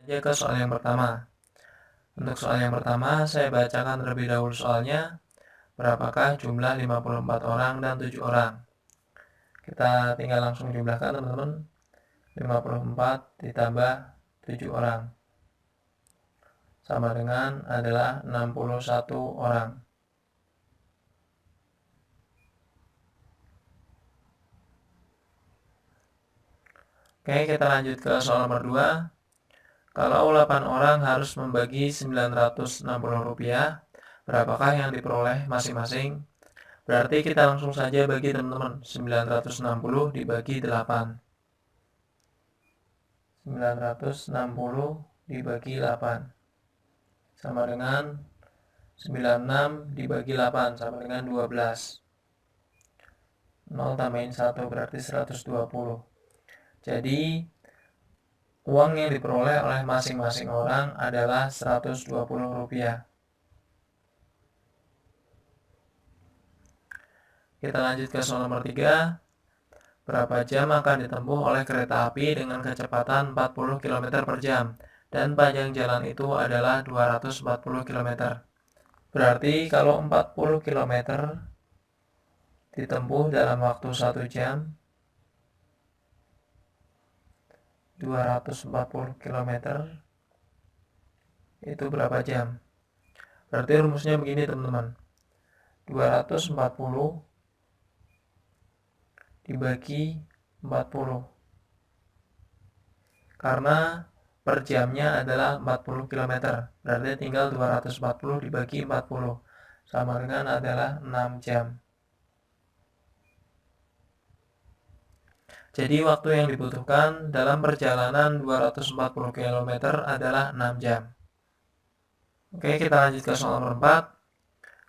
Aja ke soal yang pertama. Untuk soal yang pertama, saya bacakan terlebih dahulu soalnya. Berapakah jumlah 54 orang dan 7 orang? Kita tinggal langsung jumlahkan teman-teman. 54 ditambah 7 orang. Sama dengan adalah 61 orang. Oke, kita lanjut ke soal nomor 2. Kalau 8 orang harus membagi 960 rupiah, berapakah yang diperoleh masing-masing? Berarti kita langsung saja bagi teman-teman. 960 dibagi 8. 960 dibagi 8. Sama dengan 96 dibagi 8. Sama dengan 12. 0 tambahin 1 berarti 120. Jadi uang yang diperoleh oleh masing-masing orang adalah 120 rupiah. Kita lanjut ke soal nomor 3. Berapa jam akan ditempuh oleh kereta api dengan kecepatan 40 km per jam dan panjang jalan itu adalah 240 km. Berarti kalau 40 km ditempuh dalam waktu 1 jam, 240 km itu berapa jam? Berarti rumusnya begini teman-teman. 240 dibagi 40. Karena per jamnya adalah 40 km. Berarti tinggal 240 dibagi 40. Sama dengan adalah 6 jam. Jadi waktu yang dibutuhkan dalam perjalanan 240 km adalah 6 jam. Oke, kita lanjut ke soal nomor 4.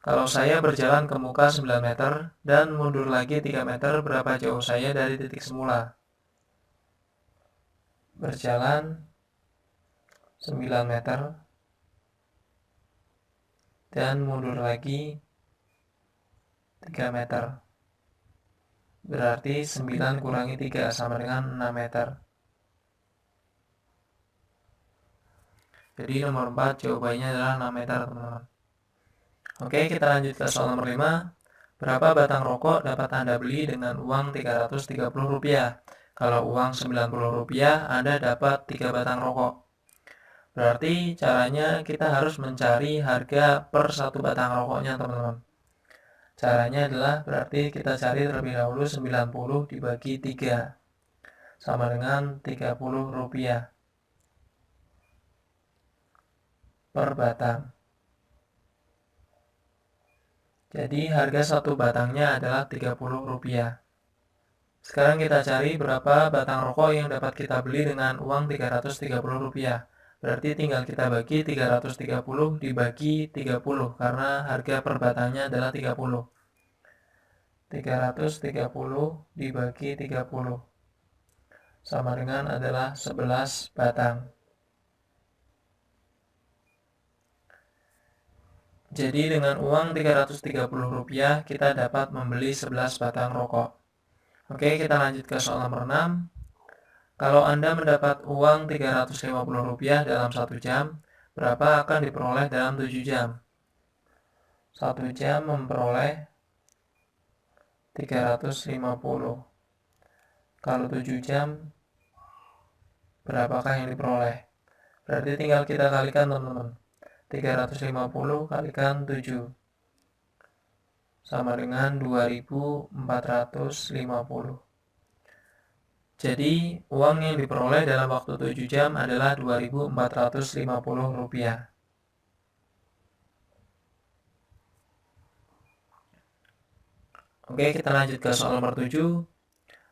Kalau saya berjalan ke muka 9 meter dan mundur lagi 3 meter, berapa jauh saya dari titik semula? Berjalan 9 meter dan mundur lagi 3 meter. Berarti 9 kurangi 3 sama dengan 6 meter. Jadi nomor 4 jawabannya adalah 6 meter, teman-teman. Oke, kita lanjut ke soal nomor 5. Berapa batang rokok dapat Anda beli dengan uang 330 rupiah? Kalau uang 90 rupiah, Anda dapat 3 batang rokok. Berarti caranya kita harus mencari harga per 1 batang rokoknya, teman-teman. Caranya adalah berarti kita cari terlebih dahulu 90 dibagi 3. Sama dengan 30 rupiah per batang. Jadi harga 1 batangnya adalah 30 rupiah. Sekarang kita cari berapa batang rokok yang dapat kita beli dengan uang 330 rupiah. Berarti tinggal kita bagi 330 dibagi 30 karena harga per batangnya adalah 30. 330 dibagi 30 sama dengan adalah 11 batang. Jadi dengan uang 330 rupiah kita dapat membeli 11 batang rokok. Oke, kita lanjut ke soal nomor 6. Kalau Anda mendapat uang 350 rupiah dalam 1 jam, berapa akan diperoleh dalam 7 jam? 1 jam memperoleh 350. Kalau 7 jam, berapakah yang diperoleh? Berarti tinggal kita kalikan, teman-teman. 350 kalikan 7 sama dengan 2450. Jadi uang yang diperoleh dalam waktu 7 jam adalah 2450 rupiah. Oke, kita lanjut ke soal nomor 7.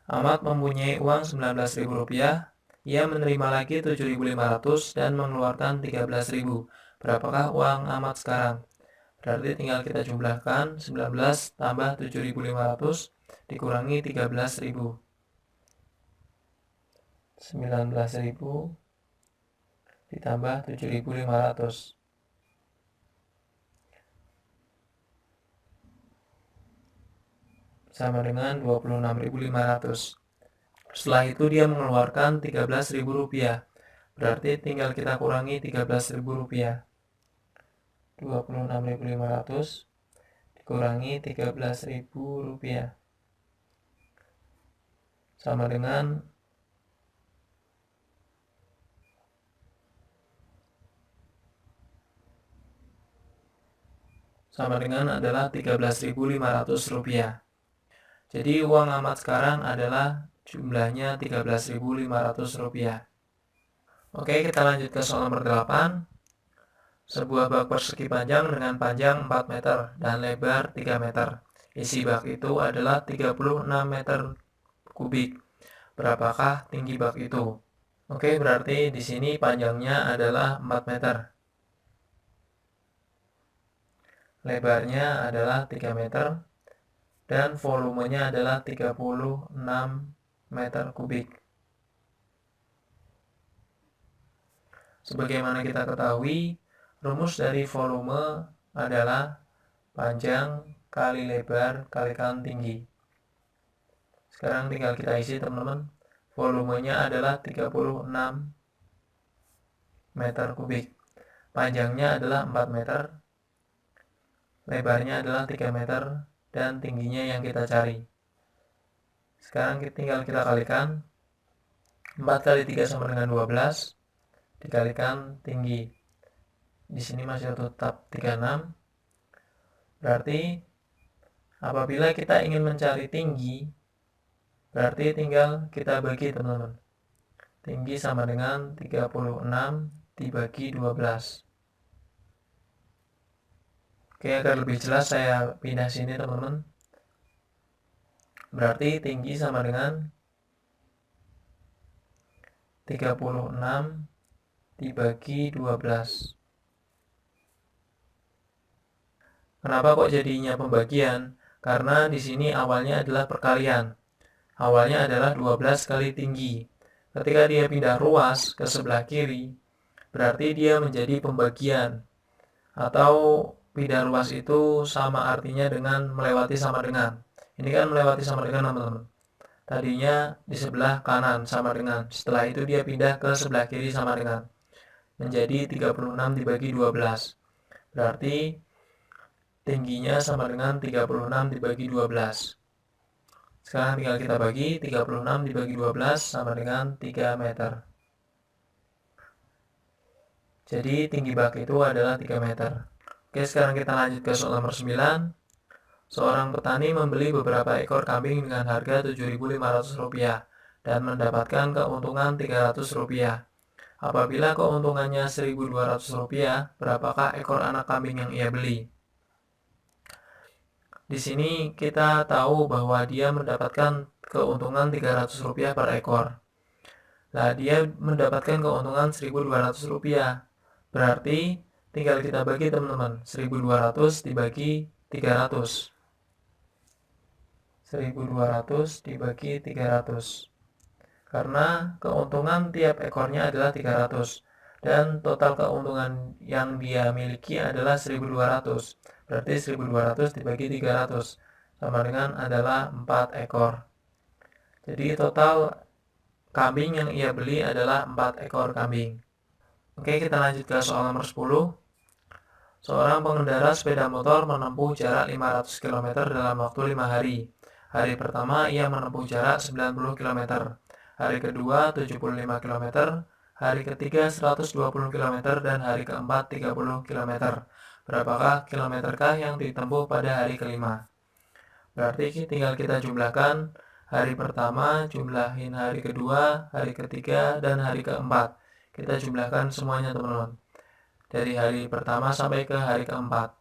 Ahmad mempunyai uang 19.000 rupiah. Ia menerima lagi 7.500 dan mengeluarkan 13.000. Berapakah uang Ahmad sekarang? Berarti tinggal kita jumlahkan 19 tambah 7.500 dikurangi 13.000. 19.000 ditambah 7.500. Sama dengan 26.500. Setelah itu dia mengeluarkan 13.000 rupiah. Berarti tinggal kita kurangi Rp13.000. 26.500 dikurangi Rp13.000 sama dengan adalah Rp13.500. Jadi uang Ahmad sekarang adalah jumlahnya Rp13.500. Oke, kita lanjut ke soal nomor 8. Sebuah bak persegi panjang dengan panjang 4 meter dan lebar 3 meter. Isi bak itu adalah 36 meter kubik. Berapakah tinggi bak itu? Oke, berarti di sini panjangnya adalah 4 meter. Lebarnya adalah 3 meter. Dan volumenya adalah 36 meter kubik. Sebagaimana kita ketahui, rumus dari volume adalah panjang kali lebar kalikan tinggi. Sekarang tinggal kita isi, teman-teman. Volumenya adalah 36 meter kubik. Panjangnya adalah 4 meter. Lebarnya adalah 3 meter. Dan tingginya yang kita cari. Sekarang tinggal kita kalikan. 4 kali 3 sama dengan 12. Dikalikan tinggi. Di sini masih tetap 36. Berarti apabila kita ingin mencari tinggi, berarti tinggal kita bagi, teman-teman. Tinggi sama dengan 36 dibagi 12. Oke, agar lebih jelas saya pindah sini, teman-teman. Berarti tinggi sama dengan 36 dibagi 12. Kenapa kok jadinya pembagian? Karena di sini awalnya adalah perkalian. Awalnya adalah 12 kali tinggi. Ketika dia pindah ruas ke sebelah kiri, berarti dia menjadi pembagian. Atau pindah ruas itu sama artinya dengan melewati sama dengan. Ini kan melewati sama dengan, teman-teman. Tadinya di sebelah kanan sama dengan. Setelah itu dia pindah ke sebelah kiri sama dengan. Menjadi 36 dibagi 12. Berarti tingginya sama dengan 36 dibagi 12. Sekarang tinggal kita bagi. 36 dibagi 12 sama dengan 3 meter. Jadi tinggi bak itu adalah 3 meter. Oke, sekarang kita lanjut ke soal nomor 9. Seorang petani membeli beberapa ekor kambing dengan harga Rp7.500 dan mendapatkan keuntungan Rp300. Apabila keuntungannya Rp1.200, berapakah ekor anak kambing yang ia beli? Di sini kita tahu bahwa dia mendapatkan keuntungan Rp300 per ekor. Nah, dia mendapatkan keuntungan Rp1.200. Berarti tinggal kita bagi, teman-teman. 1.200 dibagi 300. 1.200 dibagi 300. Karena keuntungan tiap ekornya adalah 300. Dan total keuntungan yang dia miliki adalah 1.200. Berarti 1.200 dibagi 300. Sama dengan adalah 4 ekor. Jadi total kambing yang ia beli adalah 4 ekor kambing. Oke, kita lanjut ke soal nomor 10. Seorang pengendara sepeda motor menempuh jarak 500 km dalam waktu 5 hari. Hari pertama ia menempuh jarak 90 km. Hari kedua 75 km. Hari ketiga 120 km. Dan hari keempat 30 km. Berapakah kilometerkah yang ditempuh pada hari kelima? Berarti tinggal kita jumlahkan. Hari pertama jumlahin hari kedua, hari ketiga, dan hari keempat. Kita jumlahkan semuanya, teman-teman. Dari hari pertama sampai ke hari keempat.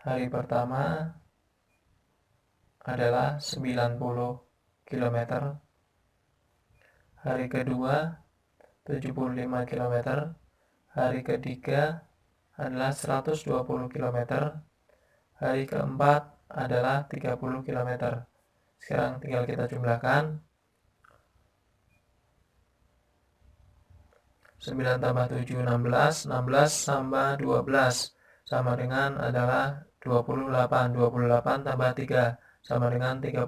Hari pertama adalah 90 km. Hari kedua 75 km. Hari ketiga adalah 120 km. Hari keempat adalah 30 km. Sekarang tinggal kita jumlahkan. 9 tambah 7, 16. 16 tambah 12 sama dengan adalah 28. 28 tambah 3 sama dengan 31.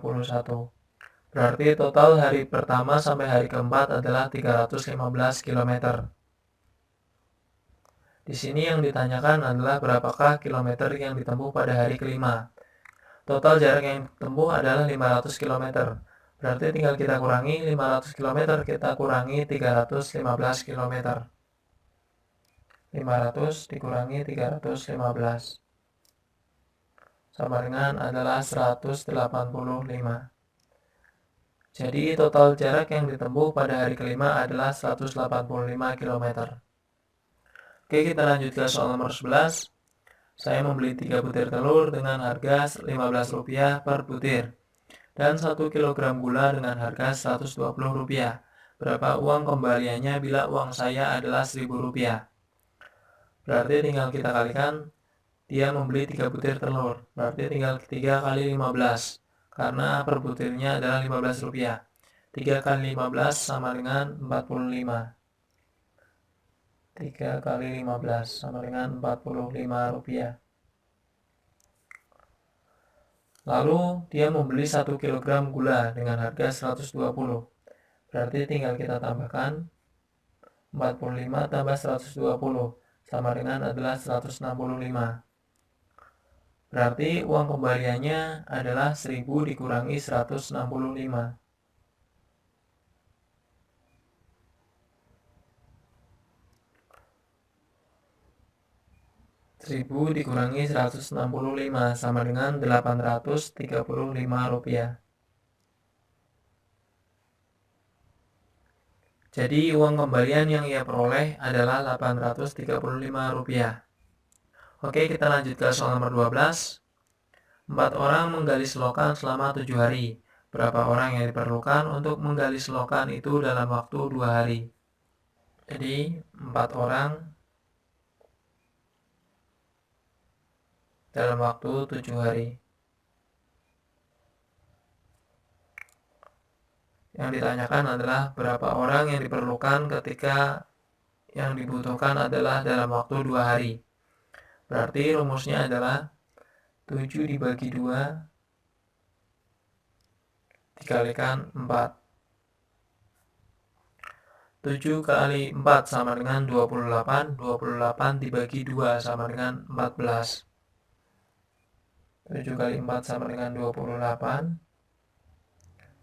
Berarti total hari pertama sampai hari keempat adalah 315 km. Di sini yang ditanyakan adalah berapakah kilometer yang ditempuh pada hari kelima. Total jarak yang ditempuh adalah 500 km. Berarti tinggal kita kurangi 500 km, kita kurangi 315 km. 500 dikurangi 315 sama dengan adalah 185. Jadi total jarak yang ditempuh pada hari kelima adalah 185 km. Oke, kita lanjut ke soal nomor 11. Saya membeli 3 butir telur dengan harga Rp15 per butir dan 1 kg gula dengan harga Rp120. Berapa uang kembaliannya bila uang saya adalah Rp1.000? Berarti tinggal kita kalikan, dia membeli 3 butir telur. Berarti tinggal 3 kali 15. Karena per butirnya adalah Rp15. 3 kali 15 sama dengan 45. 3 kali 15 sama dengan Rp45. Lalu dia membeli 1 kg gula dengan harga 120. Berarti tinggal kita tambahkan 45 tambah 120 sama dengan adalah 165. Berarti uang kembaliannya adalah 1000 dikurangi 165. 1000 dikurangi 165 sama dengan Rp835. Jadi uang kembalian yang ia peroleh adalah Rp835. Oke, kita lanjut ke soal nomor 12. 4 orang menggali selokan selama 7 hari. Berapa orang yang diperlukan untuk menggali selokan itu dalam waktu 2 hari? Jadi 4 orang dalam waktu 7 hari. Yang ditanyakan adalah berapa orang yang diperlukan ketika yang dibutuhkan adalah dalam waktu 2 hari. Berarti rumusnya adalah 7 dibagi 2 dikalikan 4. 7 kali 4 sama dengan 28. 28 dibagi 2 sama dengan 14. 7 kali 4 sama dengan 28.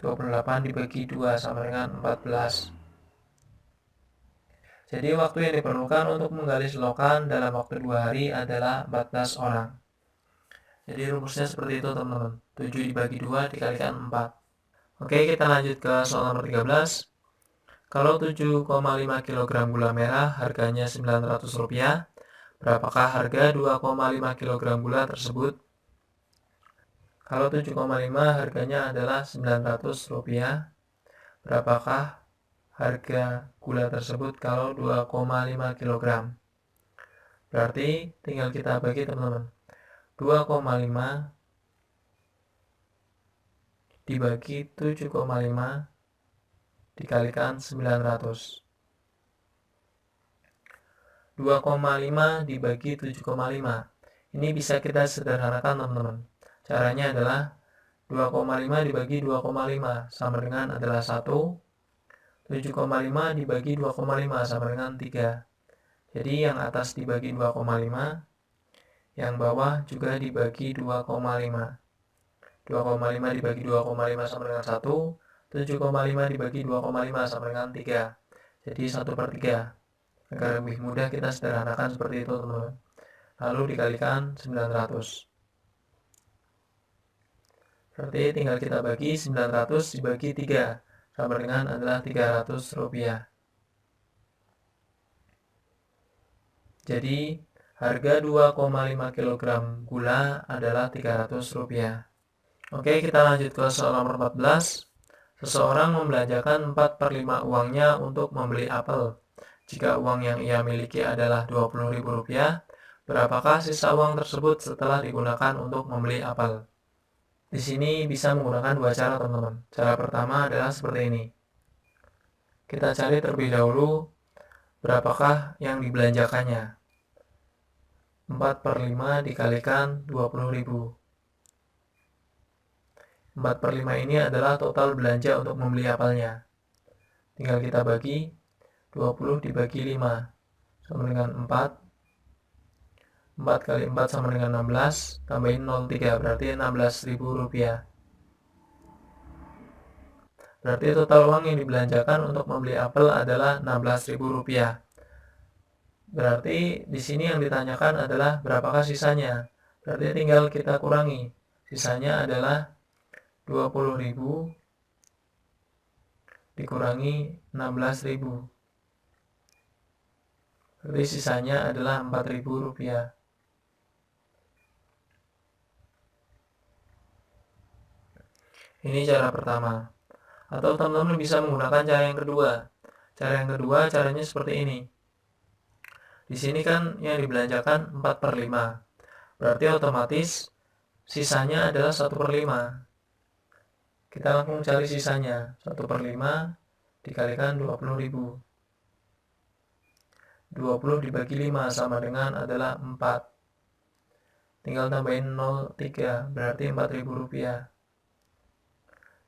28 dibagi 2 sama dengan 14. Jadi waktu yang diperlukan untuk menggali selokan dalam waktu 2 hari adalah 14 orang. Jadi rumusnya seperti itu teman-teman. 7 dibagi 2 dikalikan 4. Oke, kita lanjut ke soal nomor 13. Kalau 7,5 kg gula merah harganya Rp900, berapakah harga 2,5 kg gula tersebut? Kalau 7,5 harganya adalah Rp900, berapakah harga gula tersebut kalau 2,5 kg? Berarti tinggal kita bagi teman-teman. 2,5 dibagi 7,5 dikalikan 900. 2,5 dibagi 7,5. Ini bisa kita sederhanakan teman-teman. Caranya adalah 2,5 dibagi 2,5 sama dengan adalah 1. 7,5 dibagi 2,5 sama dengan 3. Jadi yang atas dibagi 2,5, yang bawah juga dibagi 2,5. 2,5 dibagi 2,5 sama dengan 1. 7,5 dibagi 2,5 sama dengan 3. Jadi 1/3. Agar lebih mudah kita sederhanakan seperti itu teman-teman. Lalu dikalikan 900. Berarti tinggal kita bagi 900 dibagi 3. Sama dengan adalah Rp300. Jadi harga 2,5 kg gula adalah Rp300. Oke, kita lanjut ke soal nomor 14. Seseorang membelanjakan 4/5 uangnya untuk membeli apel. Jika uang yang ia miliki adalah Rp20.000, berapakah sisa uang tersebut setelah digunakan untuk membeli apel? Di sini bisa menggunakan dua cara teman-teman. Cara pertama adalah seperti ini. Kita cari terlebih dahulu berapakah yang dibelanjakannya. 4/5 dikalikan 20.000. 4/5 ini adalah total belanja untuk membeli apelnya. Tinggal kita bagi, 20 dibagi 5 sama dengan 4. 4 kali 4 sama dengan 16, tambahin 0,3, berarti Rp16.000. Berarti total uang yang dibelanjakan untuk membeli apel adalah Rp16.000. Berarti di sini yang ditanyakan adalah berapakah sisanya. Berarti tinggal kita kurangi. Sisanya adalah 20.000 dikurangi 16.000. Berarti sisanya adalah Rp4.000. Ini cara pertama. Atau teman-teman bisa menggunakan cara yang kedua. Caranya seperti ini. Di sini kan yang dibelanjakan 4/5. Berarti otomatis sisanya adalah 1/5. Kita langsung cari sisanya. 1/5 dikalikan 20.000. 20 dibagi 5 sama dengan adalah 4. Tinggal tambahin 0,3, berarti Rp4.000.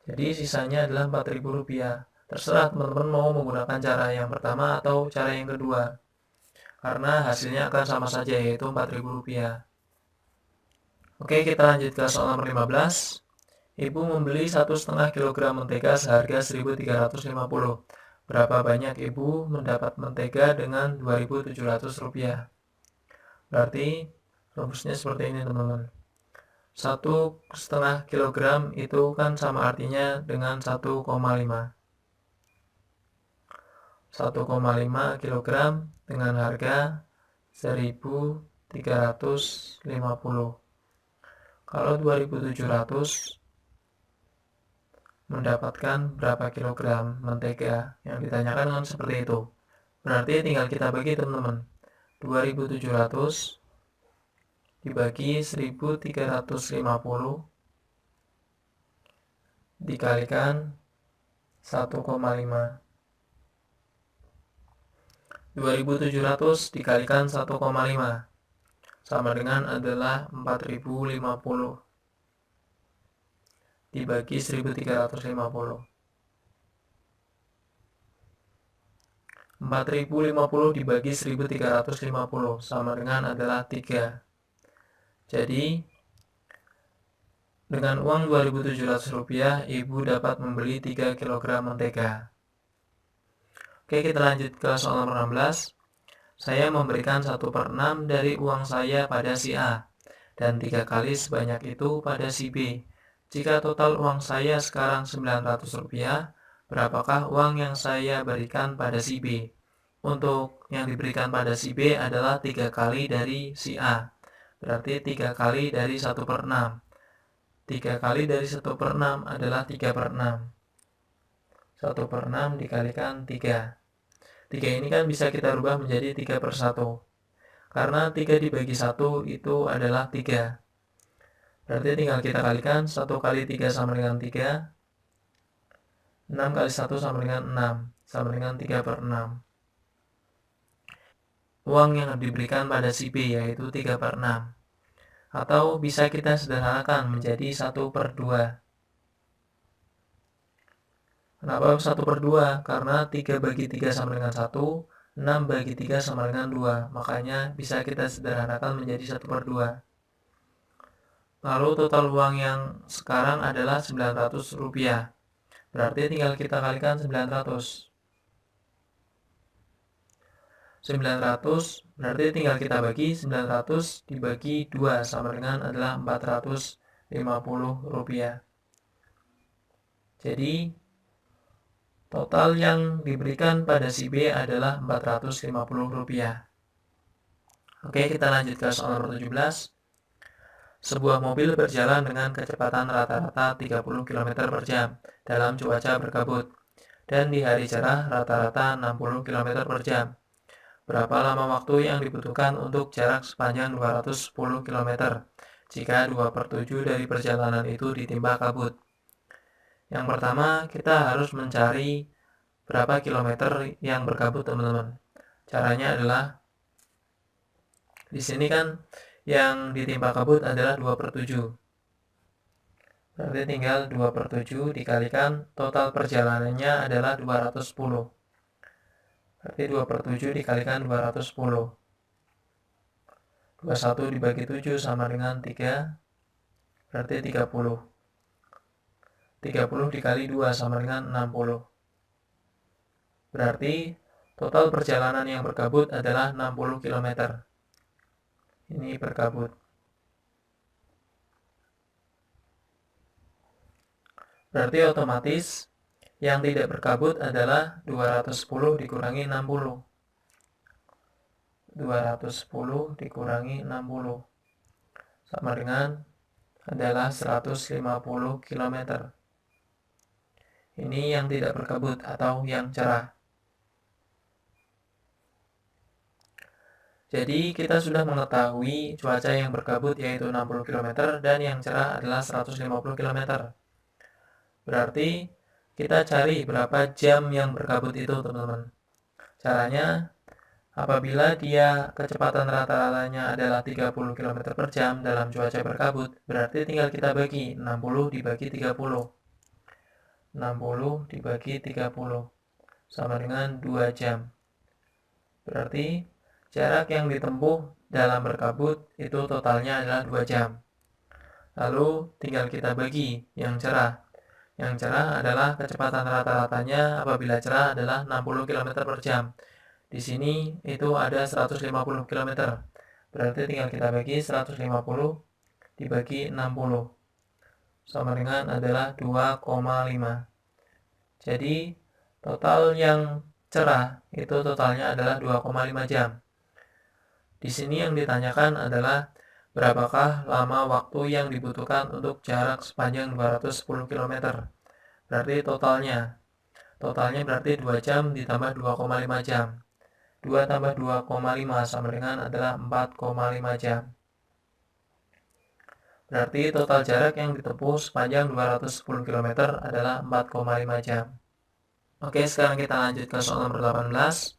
Jadi sisanya adalah Rp4.000. Terserah teman-teman mau menggunakan cara yang pertama atau cara yang kedua, karena hasilnya akan sama saja, yaitu Rp4.000. Oke, kita lanjut ke soal nomor 15. Ibu membeli 1,5 kg mentega seharga Rp1.350. Berapa banyak ibu mendapat mentega dengan Rp2.700? Berarti rumusnya seperti ini, teman-teman. 1,5 kg itu kan sama artinya dengan 1,5. 1,5 kg dengan harga 1.350. Kalau 2.700 mendapatkan berapa kilogram mentega? Yang ditanyakan kan seperti itu. Berarti tinggal kita bagi, teman-teman. 2.700 dibagi 1.350 dikalikan 1,5. 2.700 dikalikan 1,5 sama dengan adalah 4.050 dibagi 1.350. 4.050 dibagi 1.350 sama dengan adalah 3. Jadi dengan uang Rp2.700 ibu dapat membeli 3 kg mentega. Oke, kita lanjut ke soal nomor 16. Saya memberikan 1/6 dari uang saya pada si A dan 3 kali sebanyak itu pada si B. Jika total uang saya sekarang Rp900, berapakah uang yang saya berikan pada si B? Untuk yang diberikan pada si B adalah 3 kali dari si A. Berarti 3 kali dari 1/6. 3 kali dari 1/6 adalah 3/6. 1/6 dikalikan 3. 3 ini kan bisa kita rubah menjadi 3/1. Karena 3 dibagi 1 itu adalah 3. Berarti tinggal kita kalikan, 1 kali 3 sama dengan 3. 6 kali 1 sama dengan 6. Sama dengan 3/6. Uang yang diberikan pada si B yaitu 3/6. Atau bisa kita sederhanakan menjadi 1/2. Kenapa 1/2? Karena 3 bagi 3 sama dengan 1, 6 bagi 3 sama dengan 2. Makanya bisa kita sederhanakan menjadi 1/2. Lalu total uang yang sekarang adalah Rp900. Berarti tinggal kita kalikan 900. 900 berarti tinggal kita bagi 900 dibagi 2 sama dengan adalah Rp450. Jadi total yang diberikan pada si B adalah Rp450. Oke, kita lanjut ke soal nomor 17. Sebuah mobil berjalan dengan kecepatan rata-rata 30 km per jam dalam cuaca berkabut dan di hari cerah rata-rata 60 km per jam. Berapa lama waktu yang dibutuhkan untuk jarak sepanjang 210 km jika 2/7 dari perjalanan itu ditimpa kabut? Yang pertama, kita harus mencari berapa kilometer yang berkabut, teman-teman. Caranya adalah di sini kan yang ditimpa kabut adalah 2/7. Berarti tinggal 2/7 dikalikan total perjalanannya adalah 210. Berarti 2/7 dikalikan 210. 21 dibagi 7 sama dengan 3, berarti 30. 30 dikali 2 sama dengan 60. Berarti total perjalanan yang berkabut adalah 60 km. Ini berkabut. Berarti otomatis yang tidak berkabut adalah 210 dikurangi 60. 210 dikurangi 60 sama dengan adalah 150 km. Ini yang tidak berkabut atau yang cerah. Jadi kita sudah mengetahui cuaca yang berkabut yaitu 60 km dan yang cerah adalah 150 km. Berarti kita cari berapa jam yang berkabut itu, teman-teman. Caranya, apabila dia kecepatan rata-ratanya adalah 30 km per jam dalam cuaca berkabut, berarti tinggal kita bagi 60 dibagi 30. 60 dibagi 30 sama dengan 2 jam. Berarti jarak yang ditempuh dalam berkabut itu totalnya adalah 2 jam. Lalu tinggal kita bagi yang cerah. Yang cerah adalah kecepatan rata-ratanya apabila cerah adalah 60 km per jam. Di sini itu ada 150 km. Berarti tinggal kita bagi 150 dibagi 60. Sama dengan adalah 2,5. Jadi total yang cerah itu totalnya adalah 2,5 jam. Di sini yang ditanyakan adalah berapakah lama waktu yang dibutuhkan untuk jarak sepanjang 210 km. Berarti totalnya berarti 2 jam ditambah 2,5 jam. 2 tambah 2,5 sama dengan adalah 4,5 jam. Berarti total jarak yang ditempuh sepanjang 210 km adalah 4,5 jam. Oke, sekarang kita lanjut ke soal nomor 18.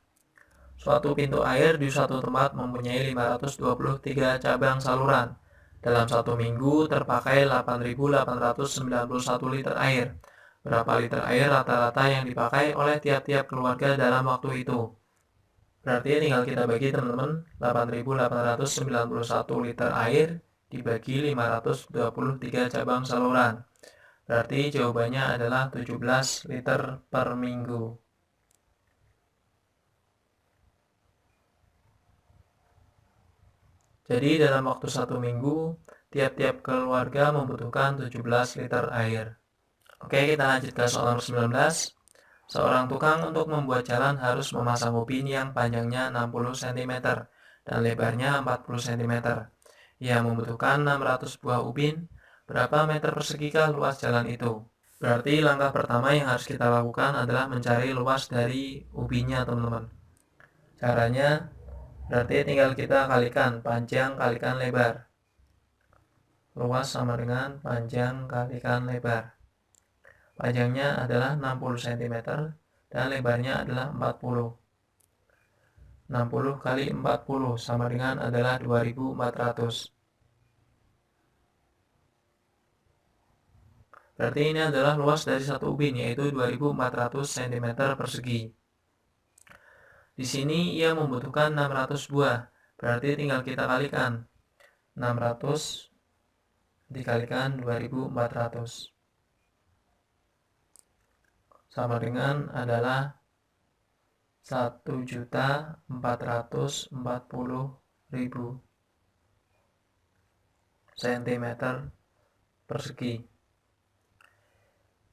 Suatu pintu air di suatu tempat mempunyai 523 cabang saluran. Dalam satu minggu terpakai 8.891 liter air. Berapa liter air rata-rata yang dipakai oleh tiap-tiap keluarga dalam waktu itu? Berarti tinggal kita bagi, teman-teman. 8.891 liter air dibagi 523 cabang saluran. Berarti jawabannya adalah 17 liter per minggu. Jadi dalam waktu 1 minggu, tiap-tiap keluarga membutuhkan 17 liter air. Oke, kita lanjut ke soal nomor 19. Seorang tukang untuk membuat jalan harus memasang ubin yang panjangnya 60 cm dan lebarnya 40 cm. Ia membutuhkan 600 buah ubin. Berapa meter persigikah luas jalan itu? Berarti langkah pertama yang harus kita lakukan adalah mencari luas dari ubinnya, teman-teman. Caranya, berarti tinggal kita kalikan panjang kalikan lebar. Luas sama dengan panjang kalikan lebar. Panjangnya adalah 60 cm dan lebarnya adalah 40. 60 kali 40 sama dengan adalah 2400. Berarti ini adalah luas dari satu ubin, yaitu 2400 cm persegi. Di sini ia membutuhkan 600 buah. Berarti tinggal kita kalikan. 600 dikalikan 2400. Sama dengan adalah 1.440.000 cm persegi.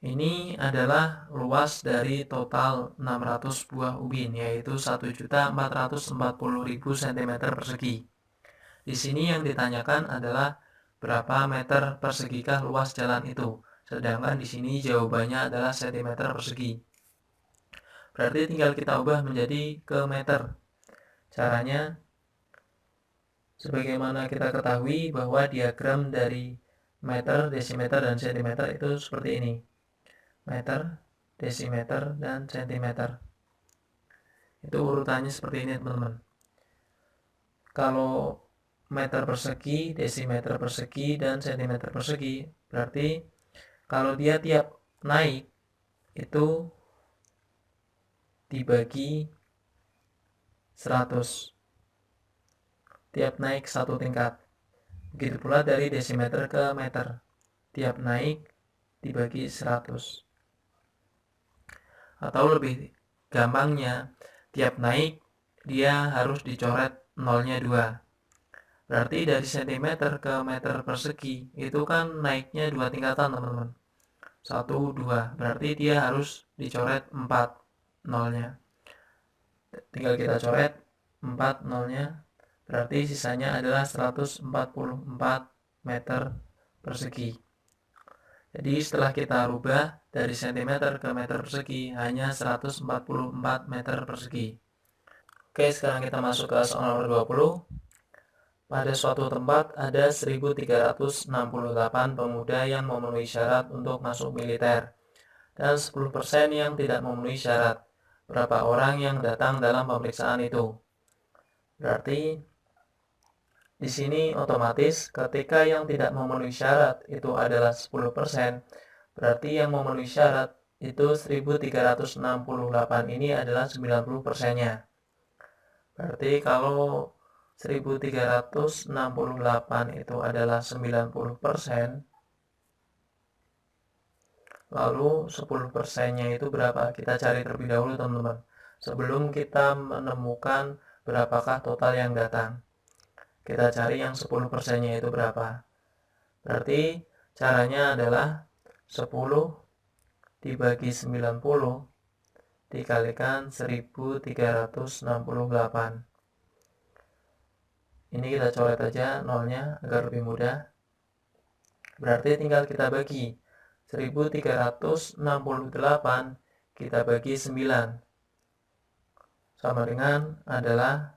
Ini adalah luas dari total 600 buah ubin, yaitu 1.440.000 cm persegi. Di sini yang ditanyakan adalah berapa meter persigikah luas jalan itu. Sedangkan di sini jawabannya adalah cm persegi. Berarti tinggal kita ubah menjadi ke meter. Caranya, sebagaimana kita ketahui bahwa diagram dari meter, desimeter, dan sentimeter itu seperti ini. Meter, desimeter, dan sentimeter. Itu urutannya seperti ini, teman-teman. Kalau meter persegi, desimeter persegi, dan sentimeter persegi, berarti Kalau dia tiap naik itu dibagi 100, tiap naik satu tingkat. Begitu pula dari desimeter ke meter, tiap naik dibagi 100. Atau lebih gampangnya, tiap naik dia harus dicoret nolnya 2. Berarti dari sentimeter ke meter persegi itu kan naiknya 2 tingkatan, teman-teman. 1, 2. Berarti dia harus dicoret 4 nolnya. Tinggal kita coret 4 nolnya. Berarti sisanya adalah 144 meter persegi. Jadi setelah kita rubah dari sentimeter ke meter persegi hanya 144 meter persegi. Oke, sekarang kita masuk ke soal nomor 20. Pada suatu tempat ada 1368 pemuda yang memenuhi syarat untuk masuk militer dan 10% yang tidak memenuhi syarat. Berapa orang yang datang dalam pemeriksaan itu? Berarti di sini otomatis ketika yang tidak memenuhi syarat itu adalah 10%, berarti yang memenuhi syarat itu 1368 ini adalah 90%-nya. Berarti kalau 1368 itu adalah 90%, lalu 10%-nya itu berapa? Kita cari terlebih dahulu, teman-teman, sebelum kita menemukan berapakah total yang datang. Kita cari yang 10%-nya itu berapa. Berarti caranya adalah 10 dibagi 90 dikalikan 1368. Ini kita coret aja nolnya agar lebih mudah. Berarti tinggal kita bagi 1368 kita bagi 9 sama dengan adalah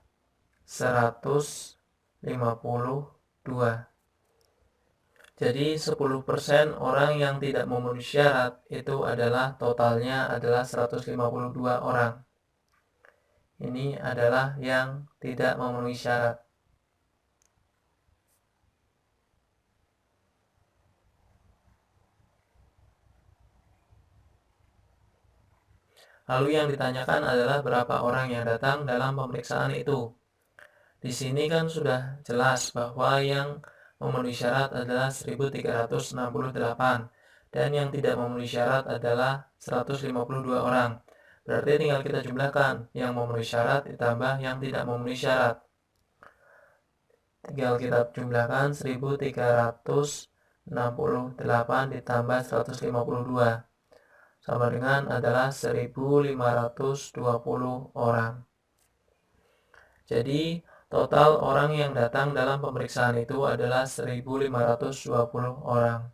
152. Jadi 10% orang yang tidak memenuhi syarat itu adalah totalnya adalah 152 orang. Ini adalah yang tidak memenuhi syarat. Lalu yang ditanyakan adalah berapa orang yang datang dalam pemeriksaan itu. Di sini kan sudah jelas bahwa yang memenuhi syarat adalah 1368 dan yang tidak memenuhi syarat adalah 152 orang. Berarti tinggal kita jumlahkan yang memenuhi syarat ditambah yang tidak memenuhi syarat. Tinggal kita jumlahkan 1368 ditambah 152 sama dengan adalah 1520 orang. Jadi total orang yang datang dalam pemeriksaan itu adalah 1520 orang.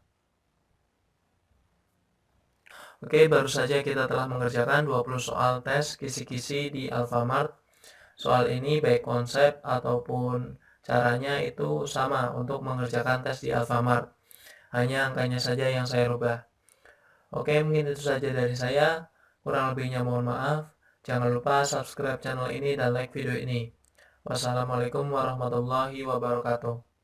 Oke, baru saja kita telah mengerjakan 20 soal tes kisi-kisi di Alfamart. Soal ini baik konsep ataupun caranya itu sama untuk mengerjakan tes di Alfamart. Hanya angkanya saja yang saya rubah. Oke, mungkin itu saja dari saya. Kurang lebihnya mohon maaf. Jangan lupa subscribe channel ini dan like video ini. Wassalamualaikum warahmatullahi wabarakatuh.